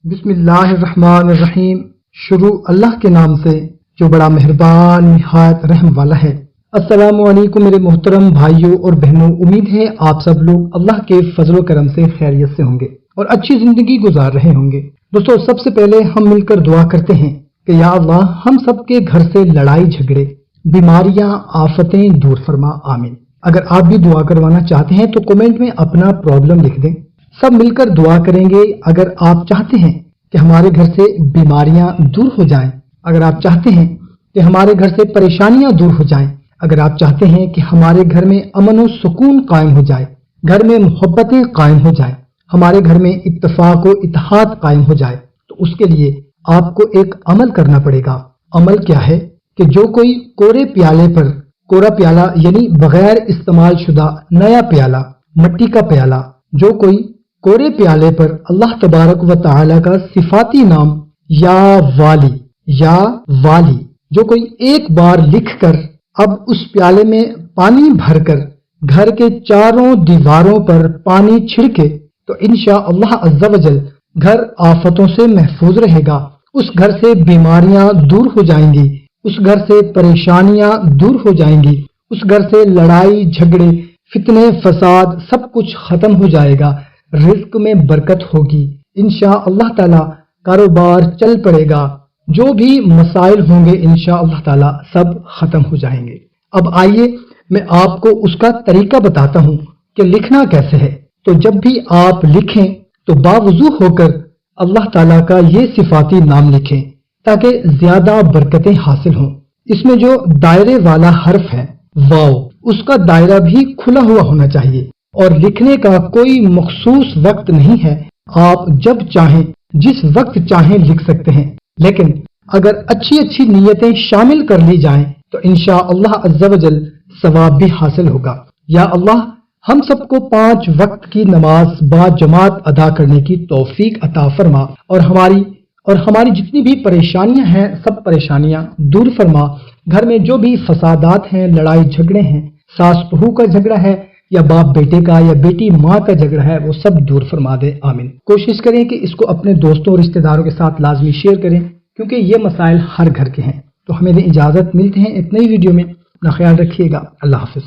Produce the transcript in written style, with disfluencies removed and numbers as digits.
بسم اللہ الرحمن الرحیم۔ شروع اللہ کے نام سے جو بڑا مہربان نہایت رحم والا ہے۔ السلام علیکم میرے محترم بھائیوں اور بہنوں، امید ہے آپ سب لوگ اللہ کے فضل و کرم سے خیریت سے ہوں گے اور اچھی زندگی گزار رہے ہوں گے۔ دوستو، سب سے پہلے ہم مل کر دعا کرتے ہیں کہ یا اللہ ہم سب کے گھر سے لڑائی جھگڑے، بیماریاں، آفتیں دور فرما، آمین۔ اگر آپ بھی دعا کروانا چاہتے ہیں تو کمنٹ میں اپنا پرابلم لکھ دیں، سب مل کر دعا کریں گے۔ اگر آپ چاہتے ہیں کہ ہمارے گھر سے بیماریاں دور ہو جائیں، اگر آپ چاہتے ہیں کہ ہمارے گھر سے پریشانیاں دور ہو جائیں، اگر آپ چاہتے ہیں کہ ہمارے گھر میں امن و سکون قائم ہو جائے، گھر میں محبتیں قائم ہو جائیں، ہمارے گھر میں اتفاق و اتحاد قائم ہو جائے، تو اس کے لیے آپ کو ایک عمل کرنا پڑے گا۔ عمل کیا ہے کہ جو کوئی کورے پیالے پر، کورا پیالہ یعنی بغیر استعمال شدہ نیا پیالہ، مٹی کا پیالہ، جو کوئی کورے پیالے پر اللہ تبارک و تعالی کا صفاتی نام یا والی جو کوئی ایک بار لکھ کر اب اس پیالے میں پانی بھر کر گھر کے چاروں دیواروں پر پانی چھڑکے تو انشاءاللہ عز و جل گھر آفتوں سے محفوظ رہے گا، اس گھر سے بیماریاں دور ہو جائیں گی، اس گھر سے پریشانیاں دور ہو جائیں گی، اس گھر سے لڑائی جھگڑے، فتنے فساد سب کچھ ختم ہو جائے گا، رزق میں برکت ہوگی، انشاءاللہ تعالی کاروبار چل پڑے گا، جو بھی مسائل ہوں گے انشاءاللہ تعالی سب ختم ہو جائیں گے۔ اب آئیے میں آپ کو اس کا طریقہ بتاتا ہوں کہ لکھنا کیسے ہے۔ تو جب بھی آپ لکھیں تو باوضو ہو کر اللہ تعالیٰ کا یہ صفاتی نام لکھیں تاکہ زیادہ برکتیں حاصل ہوں۔ اس میں جو دائرے والا حرف ہے واو، اس کا دائرہ بھی کھلا ہوا ہونا چاہیے اور لکھنے کا کوئی مخصوص وقت نہیں ہے، آپ جب چاہیں جس وقت چاہیں لکھ سکتے ہیں، لیکن اگر اچھی نیتیں شامل کر لی جائیں تو انشاءاللہ عز و جل ثواب بھی حاصل ہوگا۔ یا اللہ ہم سب کو 5 وقت کی نماز با جماعت ادا کرنے کی توفیق عطا فرما اور ہماری جتنی بھی پریشانیاں ہیں سب پریشانیاں دور فرما۔ گھر میں جو بھی فسادات ہیں، لڑائی جھگڑے ہیں، ساس بہو کا جھگڑا ہے یا باپ بیٹے کا یا بیٹی ماں کا جھگڑا ہے، وہ سب دور فرما دے، آمین۔ کوشش کریں کہ اس کو اپنے دوستوں اور رشتہ داروں کے ساتھ لازمی شیئر کریں کیونکہ یہ مسائل ہر گھر کے ہیں۔ تو ہمیں اجازت، ملتے ہیں ایک نئی ویڈیو میں، اپنا خیال رکھیے گا، اللہ حافظ۔